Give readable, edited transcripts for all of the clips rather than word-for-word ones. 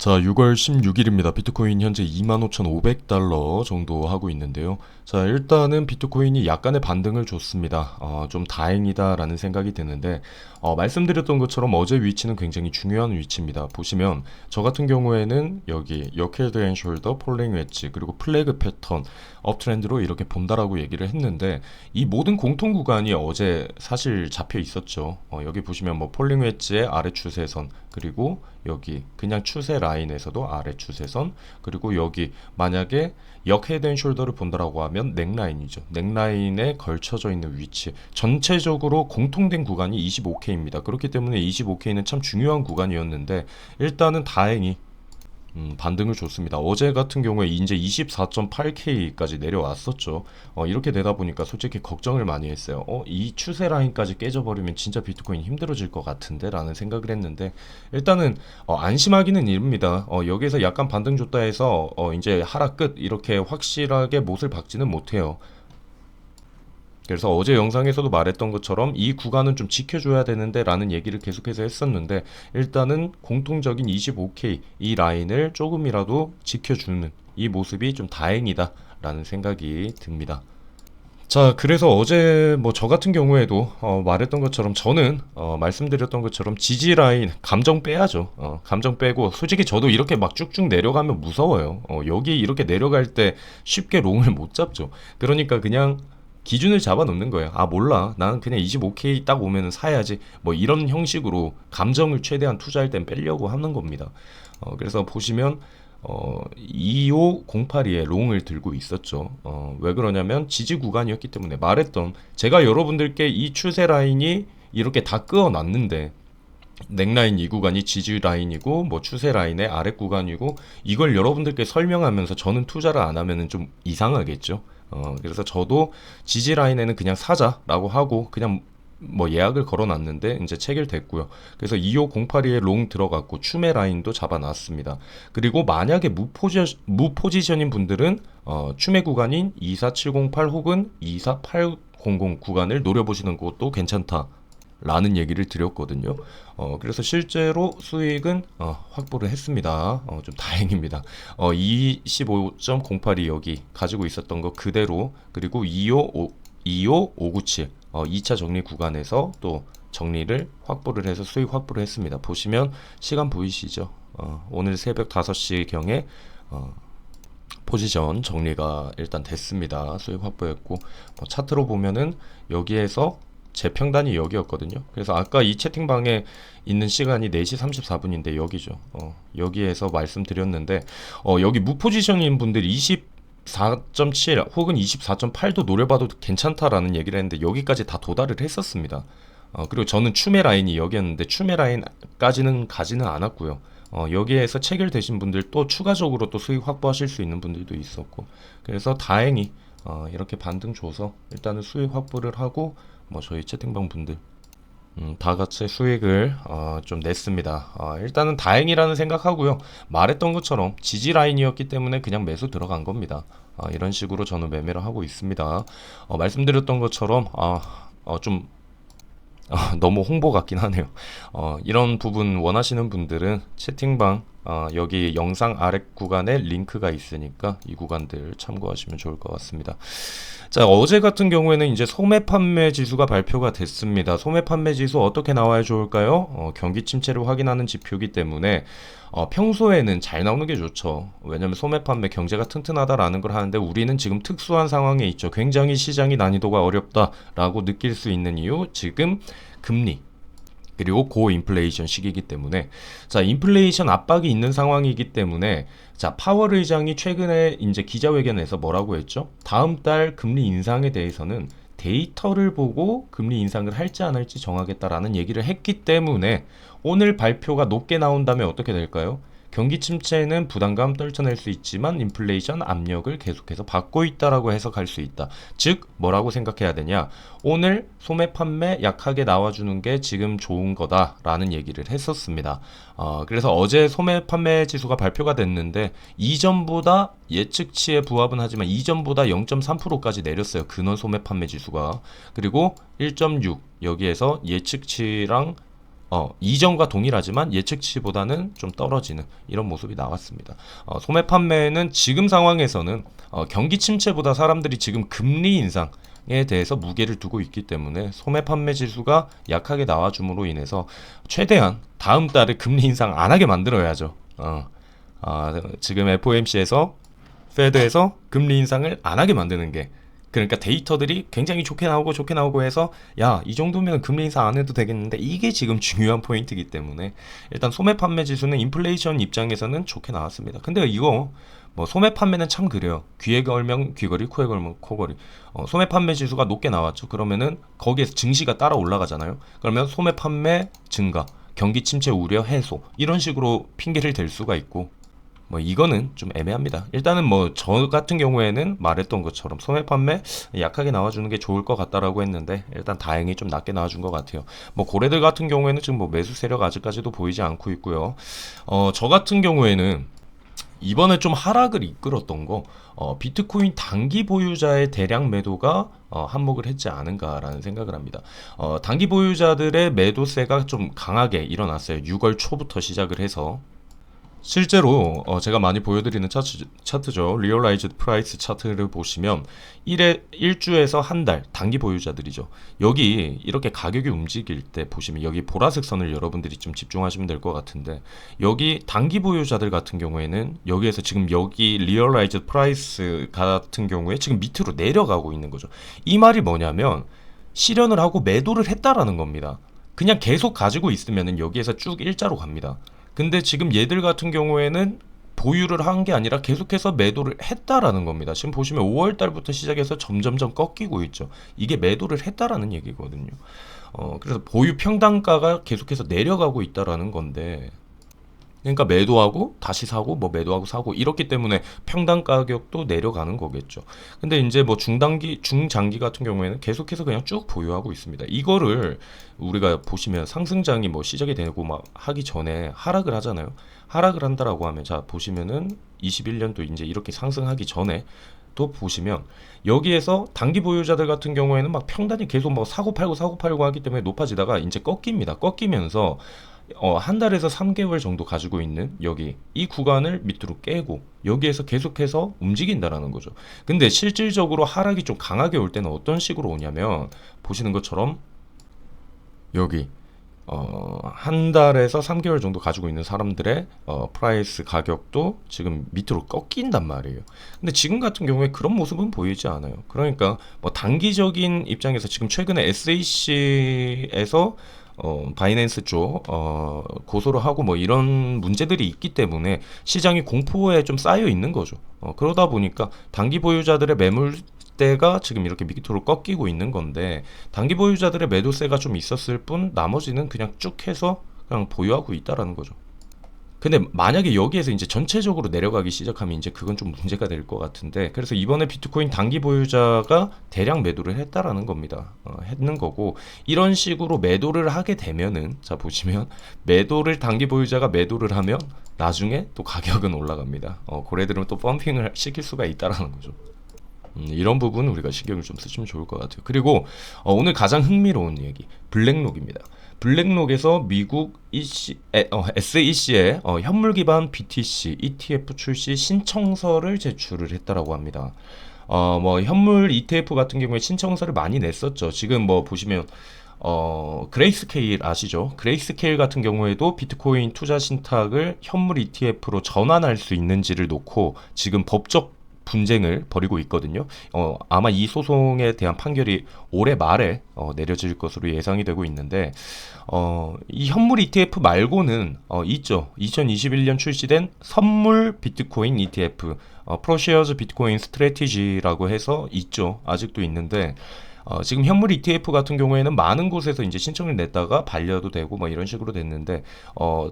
자, 6월 16일입니다. 비트코인 현재 25,500달러 정도 하고 있는데요. 자, 일단은 비트코인이 약간의 반등을 줬습니다. 좀 다행이다라는 생각이 드는데, 말씀드렸던 것처럼 어제 위치는 굉장히 중요한 위치입니다. 보시면 저 같은 경우에는 여기 헤드 앤 숄더, 폴링 웨지, 그리고 플래그 패턴, 업트렌드로 이렇게 본다라고 얘기를 했는데, 이 모든 공통 구간이 어제 사실 잡혀 있었죠. 여기 보시면 뭐 폴링 웨지의 아래 추세선, 그리고 여기 그냥 추세 라인에서도 아래 추세선, 그리고 여기 만약에 헤드 앤 숄더를 본다라고 하면 넥라인이죠. 넥라인에 걸쳐져 있는 위치 전체적으로 공통된 구간이 25K입니다. 그렇기 때문에 25K는 참 중요한 구간이었는데 일단은 다행히 반등을 줬습니다. 어제 같은 경우에 이제 24.8K까지 내려왔었죠. 이렇게 되다 보니까 솔직히 걱정을 많이 했어요. 이 추세 라인까지 깨져버리면 진짜 비트코인 힘들어질 것 같은데 라는 생각을 했는데 일단은 안심하기는 이릅니다. 여기에서 약간 반등 줬다 해서 이제 하락 끝 이렇게 확실하게 못을 박지는 못해요. 그래서 어제 영상에서도 말했던 것처럼 이 구간은 좀 지켜줘야 되는데 라는 얘기를 계속해서 했었는데 일단은 공통적인 25K 이 라인을 조금이라도 지켜주는 이 모습이 좀 다행이다 라는 생각이 듭니다. 자, 그래서 어제 뭐 저 같은 경우에도 말했던 것처럼 저는 말씀드렸던 것처럼 지지 라인 감정 빼야죠. 감정 빼고 솔직히 저도 이렇게 막 쭉쭉 내려가면 무서워요. 여기 이렇게 내려갈 때 쉽게 롱을 못 잡죠. 그러니까 그냥 기준을 잡아 놓는 거예요. 아, 몰라. 나는 그냥 25K 딱 오면은 사야지. 뭐 이런 형식으로 감정을 최대한 투자할 땐 빼려고 하는 겁니다. 그래서 보시면 25082에 롱을 들고 있었죠. 왜 그러냐면 지지 구간이었기 때문에 말했던 제가 여러분들께 이 추세 라인이 이렇게 다 끄어놨는데 넥라인 이 구간이 지지 라인이고 뭐 추세 라인의 아래 구간이고 이걸 여러분들께 설명하면서 저는 투자를 안 하면은 좀 이상하겠죠. 그래서 저도 지지 라인에는 그냥 사자라고 하고 그냥 뭐 예약을 걸어놨는데 이제 체결됐고요. 그래서 25082에 롱 들어갔고 추매 라인도 잡아놨습니다. 그리고 만약에 무포지션인 분들은 추매 구간인 24708 혹은 24800 구간을 노려보시는 것도 괜찮다. 라는 얘기를 드렸거든요. 그래서 실제로 수익은 확보를 했습니다. 좀 다행입니다. 25.082 여기 가지고 있었던 거 그대로 그리고 25597 2차 정리 구간에서 또 정리를 확보를 해서 수익 확보를 했습니다. 보시면 시간 보이시죠? 오늘 새벽 5시경에 포지션 정리가 일단 됐습니다. 수익 확보했고 차트로 보면은 여기에서 제 평단이 여기였거든요. 그래서 아까 이 채팅방에 있는 시간이 4시 34분인데 여기죠. 여기에서 말씀드렸는데 여기 무포지션인 분들 24.7 혹은 24.8도 노려봐도 괜찮다라는 얘기를 했는데 여기까지 다 도달을 했었습니다. 그리고 저는 추매 라인이 여기였는데 추매 라인까지는 가지는 않았고요. 여기에서 체결되신 분들 또 추가적으로 또 수익 확보하실 수 있는 분들도 있었고 그래서 다행히 이렇게 반등 줘서 일단은 수익 확보를 하고 뭐 저희 채팅방 분들 다 같이 수익을 좀 냈습니다. 일단은 다행이라는 생각하고요. 말했던 것처럼 지지 라인이었기 때문에 그냥 매수 들어간 겁니다. 이런 식으로 저는 매매를 하고 있습니다. 말씀드렸던 것처럼 좀 너무 홍보 같긴 하네요. 이런 부분 원하시는 분들은 채팅방 여기 영상 아래 구간에 링크가 있으니까 이 구간들 참고하시면 좋을 것 같습니다. 자, 어제 같은 경우에는 이제 소매 판매 지수가 발표가 됐습니다. 소매 판매 지수 어떻게 나와야 좋을까요? 경기 침체를 확인하는 지표이기 때문에 평소에는 잘 나오는 게 좋죠. 왜냐면 소매 판매 경제가 튼튼하다라는 걸 하는데 우리는 지금 특수한 상황에 있죠. 굉장히 시장이 난이도가 어렵다라고 느낄 수 있는 이유 지금 금리 그리고 고인플레이션 시기이기 때문에 자 인플레이션 압박이 있는 상황이기 때문에 자 파월 의장이 최근에 이제 기자회견에서 뭐라고 했죠? 다음 달 금리 인상에 대해서는 데이터를 보고 금리 인상을 할지 안 할지 정하겠다라는 얘기를 했기 때문에 오늘 발표가 높게 나온다면 어떻게 될까요? 경기 침체는 부담감 떨쳐낼 수 있지만 인플레이션 압력을 계속해서 받고 있다라고 해석할 수 있다. 즉 뭐라고 생각해야 되냐? 오늘 소매 판매 약하게 나와주는 게 지금 좋은 거다라는 얘기를 했었습니다. 그래서 어제 소매 판매 지수가 발표가 됐는데 이전보다 예측치에 부합은 하지만 이전보다 0.3%까지 내렸어요. 근원 소매 판매 지수가. 그리고 1.6 여기에서 예측치랑 이전과 동일하지만 예측치보다는 좀 떨어지는 이런 모습이 나왔습니다. 소매 판매는 지금 상황에서는 경기 침체보다 사람들이 지금 금리 인상에 대해서 무게를 두고 있기 때문에 소매 판매 지수가 약하게 나와줌으로 인해서 최대한 다음 달에 금리 인상 안 하게 만들어야죠. 지금 FOMC에서 페드에서 금리 인상을 안 하게 만드는 게, 그러니까 데이터들이 굉장히 좋게 나오고 해서 야, 이 정도면 금리 인상 안 해도 되겠는데, 이게 지금 중요한 포인트이기 때문에 일단 소매 판매 지수는 인플레이션 입장에서는 좋게 나왔습니다. 근데 이거 뭐 소매 판매는 참 그래요. 귀에 걸면 귀걸이, 코에 걸면 코걸이. 소매 판매 지수가 높게 나왔죠. 그러면은 거기에서 증시가 따라 올라가잖아요. 그러면 소매 판매 증가, 경기 침체 우려 해소, 이런 식으로 핑계를 댈 수가 있고, 뭐 이거는 좀 애매합니다. 일단은 뭐 저 같은 경우에는 말했던 것처럼 소매 판매 약하게 나와주는 게 좋을 것 같다라고 했는데, 일단 다행히 좀 낮게 나와준 것 같아요. 뭐 고래들 같은 경우에는 지금 뭐 매수 세력 아직까지도 보이지 않고 있고요. 저 같은 경우에는 이번에 좀 하락을 이끌었던 거, 비트코인 단기 보유자의 대량 매도가 한몫을 했지 않은가라는 생각을 합니다. 단기 보유자들의 매도세가 좀 강하게 일어났어요. 6월 초부터 시작을 해서. 실제로 제가 많이 보여드리는 차트죠. 리얼라이즈드 프라이스 차트를 보시면 1주에서 한 달 단기 보유자들이죠. 여기 이렇게 가격이 움직일 때 보시면 여기 보라색 선을 여러분들이 좀 집중하시면 될 것 같은데, 여기 단기 보유자들 같은 경우에는 여기에서 지금 여기 리얼라이즈드 프라이스 같은 경우에 지금 밑으로 내려가고 있는 거죠. 이 말이 뭐냐면 실현을 하고 매도를 했다라는 겁니다. 그냥 계속 가지고 있으면 여기에서 쭉 일자로 갑니다. 근데 지금 얘들 같은 경우에는 보유를 한 게 아니라 계속해서 매도를 했다라는 겁니다. 지금 보시면 5월 달부터 시작해서 점점점 꺾이고 있죠. 이게 매도를 했다라는 얘기거든요. 그래서 보유 평단가가 계속해서 내려가고 있다라는 건데, 그러니까 매도하고 다시 사고 뭐 매도하고 사고 이렇기 때문에 평당 가격도 내려가는 거겠죠. 근데 이제 뭐 중장기 같은 경우에는 계속해서 그냥 쭉 보유하고 있습니다. 이거를 우리가 보시면 상승장이 뭐 시작이 되고 막 하기 전에 하락을 하잖아요. 하락을 한다라고 하면, 자 보시면은 21년도 이제 이렇게 상승하기 전에 또 보시면 여기에서 단기 보유자들 같은 경우에는 막 평단이 계속 뭐 사고 팔고 하기 때문에 높아지다가 이제 꺾입니다. 꺾이면서 한 달에서 3개월 정도 가지고 있는 여기 이 구간을 밑으로 깨고 여기에서 계속해서 움직인다라는 거죠. 근데 실질적으로 하락이 좀 강하게 올 때는 어떤 식으로 오냐면, 보시는 것처럼 여기 한 달에서 3개월 정도 가지고 있는 사람들의 프라이스 가격도 지금 밑으로 꺾인단 말이에요. 근데 지금 같은 경우에 그런 모습은 보이지 않아요. 그러니까 뭐 단기적인 입장에서 지금 최근에 SAC에서 바이낸스 쪽 고소를 하고 뭐 이런 문제들이 있기 때문에 시장이 공포에 좀 쌓여 있는 거죠. 그러다 보니까 단기 보유자들의 매물대가 지금 이렇게 밑으로 꺾이고 있는 건데, 단기 보유자들의 매도세가 좀 있었을 뿐 나머지는 그냥 쭉 해서 그냥 보유하고 있다라는 거죠. 근데 만약에 여기에서 이제 전체적으로 내려가기 시작하면 이제 그건 좀 문제가 될 것 같은데, 그래서 이번에 비트코인 단기 보유자가 대량 매도를 했다라는 겁니다. 했는 거고, 이런 식으로 매도를 하게 되면은, 자 보시면 매도를 단기 보유자가 매도를 하면 나중에 또 가격은 올라갑니다. 고래들은 또 펌핑을 시킬 수가 있다라는 거죠. 이런 부분 우리가 신경을 좀 쓰시면 좋을 것 같아요. 그리고 오늘 가장 흥미로운 얘기, 블랙록입니다. 블랙록에서 미국 SEC에 현물 기반 BTC ETF 출시 신청서를 제출을 했다라고 합니다. 뭐 현물 ETF 같은 경우에 신청서를 많이 냈었죠. 지금 뭐 보시면 그레이스케일 아시죠? 그레이스케일 같은 경우에도 비트코인 투자 신탁을 현물 ETF로 전환할 수 있는지를 놓고 지금 법적 분쟁을 벌이고 있거든요. 아마 이 소송에 대한 판결이 올해 말에 내려질 것으로 예상이 되고 있는데, 이 현물 ETF 말고는 있죠. 2021년 출시된 선물 비트코인 ETF, 프로쉐어즈 비트코인 스트래티지라고 해서 있죠. 아직도 있는데, 지금 현물 ETF 같은 경우에는 많은 곳에서 이제 신청을 냈다가 반려도 되고 뭐 이런 식으로 됐는데,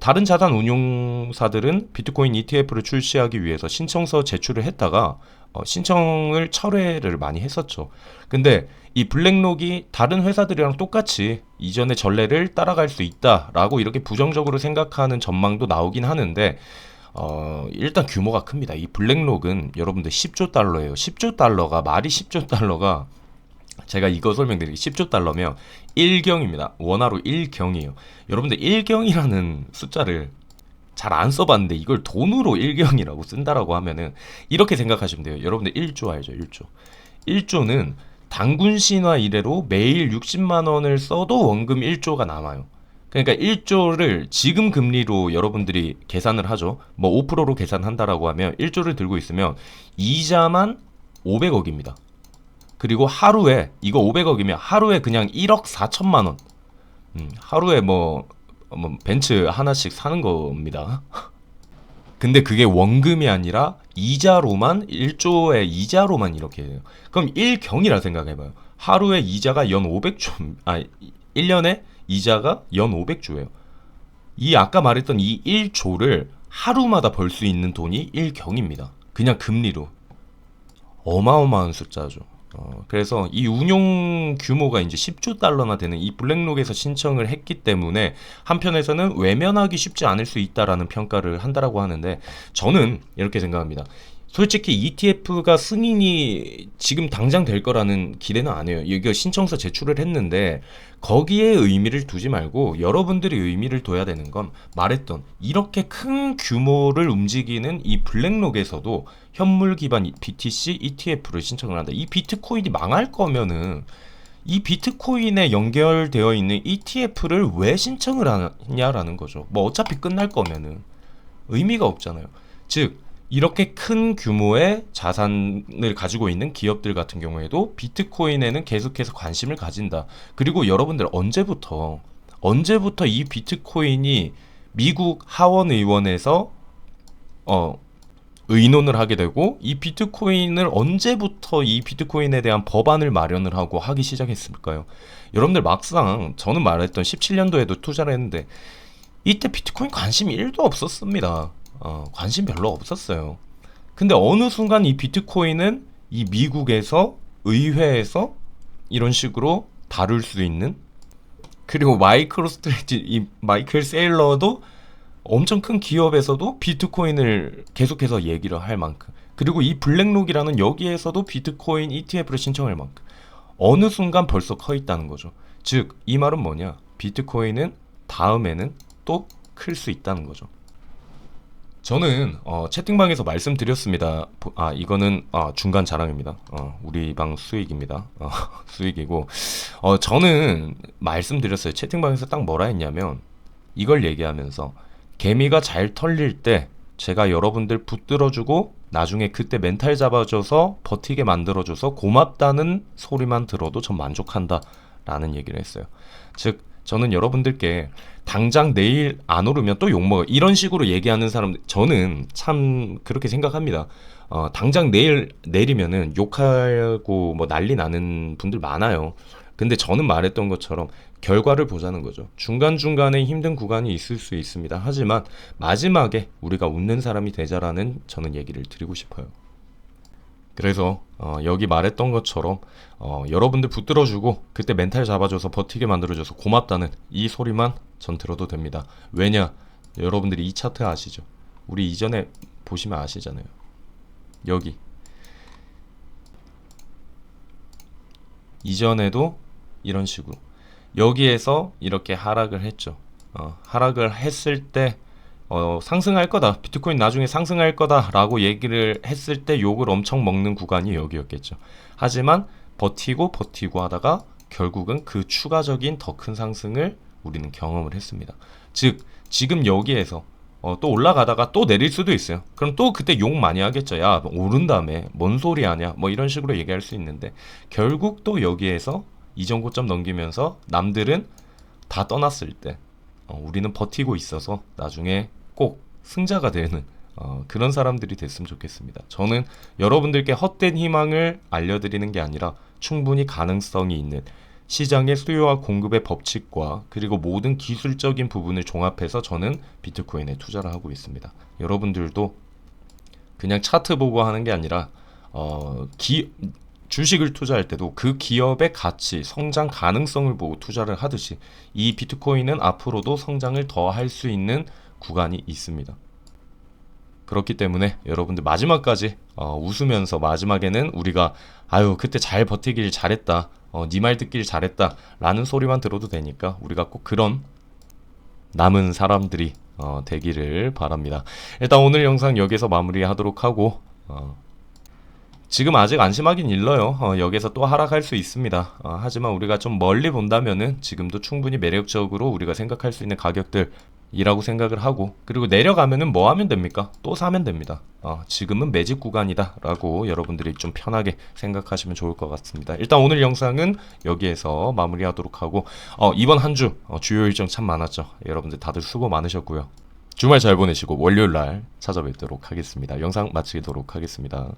다른 자산 운용사들은 비트코인 ETF를 출시하기 위해서 신청서 제출을 했다가 신청을 철회를 많이 했었죠. 근데 이 블랙록이 다른 회사들이랑 똑같이 이전의 전례를 따라갈 수 있다라고 이렇게 부정적으로 생각하는 전망도 나오긴 하는데, 일단 규모가 큽니다. 이 블랙록은 여러분들 10조 달러예요. 10조 달러가 말이 10조 달러가 제가 이거 설명드릴게요. 10조 달러면 1경입니다. 원화로 1경이에요. 여러분들 1경이라는 숫자를 잘 안 써봤는데 이걸 돈으로 1경이라고 쓴다라고 하면은 이렇게 생각하시면 돼요. 여러분들 1조 알죠? 1조. 1조는 단군 신화 이래로 매일 60만 원을 써도 원금 1조가 남아요. 그러니까 1조를 지금 금리로 여러분들이 계산을 하죠. 뭐 5%로 계산한다라고 하면 1조를 들고 있으면 이자만 500억입니다. 그리고 하루에 이거 500억이면 하루에 그냥 1억 4천만 원. 하루에 뭐 벤츠 하나씩 사는 겁니다. 근데 그게 원금이 아니라 이자로만 1조의 이자로만 이렇게 해요. 그럼 1경이라 생각해봐요. 하루에 이자가 연 500조, 1년에 이자가 연 500조예요. 이 아까 말했던 이 1조를 하루마다 벌 수 있는 돈이 1경입니다. 그냥 금리로. 어마어마한 숫자죠. 그래서 이 운용 규모가 이제 10조 달러나 되는 이 블랙록에서 신청을 했기 때문에 한편에서는 외면하기 쉽지 않을 수 있다라는 평가를 한다라고 하는데 저는 이렇게 생각합니다. 솔직히 ETF가 승인이 지금 당장 될 거라는 기대는 안 해요. 이거 신청서 제출을 했는데 거기에 의미를 두지 말고 여러분들이 의미를 둬야 되는 건 말했던 이렇게 큰 규모를 움직이는 이 블랙록에서도 현물 기반 BTC ETF를 신청을 한다. 이 비트코인이 망할 거면은 이 비트코인에 연결되어 있는 ETF를 왜 신청을 하냐라는 거죠. 뭐 어차피 끝날 거면은 의미가 없잖아요. 즉 이렇게 큰 규모의 자산을 가지고 있는 기업들 같은 경우에도 비트코인에는 계속해서 관심을 가진다. 그리고 여러분들 언제부터 이 비트코인이 미국 하원의원에서 의논을 하게 되고 이 비트코인을 언제부터 이 비트코인에 대한 법안을 마련을 하고 하기 시작했을까요? 여러분들 막상 저는 말했던 17년도에도 투자를 했는데 이때 비트코인 관심 1도 없었습니다. 관심 별로 없었어요. 근데 어느 순간 이 비트코인은 이 미국에서 의회에서 이런 식으로 다룰 수 있는, 그리고 이 마이클 세일러도 엄청 큰 기업에서도 비트코인을 계속해서 얘기를 할 만큼, 그리고 이 블랙록이라는 여기에서도 비트코인 ETF를 신청할 만큼 어느 순간 벌써 커 있다는 거죠. 즉 이 말은 뭐냐, 비트코인은 다음에는 또 클 수 있다는 거죠. 저는 채팅방에서 말씀드렸습니다. 이거는 중간 자랑입니다. 우리 방 수익입니다. 수익이고 저는 말씀드렸어요. 채팅방에서 딱 뭐라 했냐면 이걸 얘기하면서 개미가 잘 털릴 때 제가 여러분들 붙들어주고 나중에 그때 멘탈 잡아줘서 버티게 만들어줘서 고맙다는 소리만 들어도 전 만족한다 라는 얘기를 했어요. 즉 저는 여러분들께 당장 내일 안 오르면 또 욕먹어 이런 식으로 얘기하는 사람들, 저는 참 그렇게 생각합니다. 당장 내리면은 욕하고 뭐 난리 나는 분들 많아요. 근데 저는 말했던 것처럼 결과를 보자는 거죠. 중간중간에 힘든 구간이 있을 수 있습니다. 하지만 마지막에 우리가 웃는 사람이 되자라는 저는 얘기를 드리고 싶어요. 그래서 여기 말했던 것처럼 여러분들 붙들어주고 그때 멘탈 잡아줘서 버티게 만들어줘서 고맙다는 이 소리만 전 들어도 됩니다. 왜냐? 여러분들이 이 차트 아시죠? 우리 이전에 보시면 아시잖아요. 여기 이전에도 이런 식으로 여기에서 이렇게 하락을 했죠. 하락을 했을 때 상승할 거다, 비트코인 나중에 상승할 거다 라고 얘기를 했을 때 욕을 엄청 먹는 구간이 여기였겠죠. 하지만 버티고 하다가 결국은 그 추가적인 더 큰 상승을 우리는 경험을 했습니다. 즉 지금 여기에서 또 올라가다가 또 내릴 수도 있어요. 그럼 또 그때 욕 많이 하겠죠. 야 오른 다음에 뭔 소리 하냐 뭐 이런 식으로 얘기할 수 있는데 결국 또 여기에서 이전 고점 넘기면서 남들은 다 떠났을 때 우리는 버티고 있어서 나중에 꼭 승자가 되는 그런 사람들이 됐으면 좋겠습니다. 저는 여러분들께 헛된 희망을 알려드리는 게 아니라 충분히 가능성이 있는 시장의 수요와 공급의 법칙과 그리고 모든 기술적인 부분을 종합해서 저는 비트코인에 투자를 하고 있습니다. 여러분들도 그냥 차트 보고 하는 게 아니라 주식을 투자할 때도 그 기업의 가치, 성장 가능성을 보고 투자를 하듯이 이 비트코인은 앞으로도 성장을 더 할 수 있는 구간이 있습니다. 그렇기 때문에 여러분들 마지막까지 웃으면서 마지막에는 우리가 아유 그때 잘 버티길 잘했다, 네 말 듣길 잘했다 라는 소리만 들어도 되니까 우리가 꼭 그런 남은 사람들이 되기를 바랍니다. 일단 오늘 영상 여기서 마무리하도록 하고 지금 아직 안심하긴 일러요. 여기서 또 하락할 수 있습니다. 하지만 우리가 좀 멀리 본다면은 지금도 충분히 매력적으로 우리가 생각할 수 있는 가격들이라고 생각을 하고, 그리고 내려가면은 뭐 하면 됩니까? 또 사면 됩니다. 지금은 매집 구간이다 라고 여러분들이 좀 편하게 생각하시면 좋을 것 같습니다. 일단 오늘 영상은 여기에서 마무리하도록 하고, 이번 한 주 주요 일정 참 많았죠. 여러분들 다들 수고 많으셨고요. 주말 잘 보내시고 월요일 날 찾아뵙도록 하겠습니다. 영상 마치도록 하겠습니다.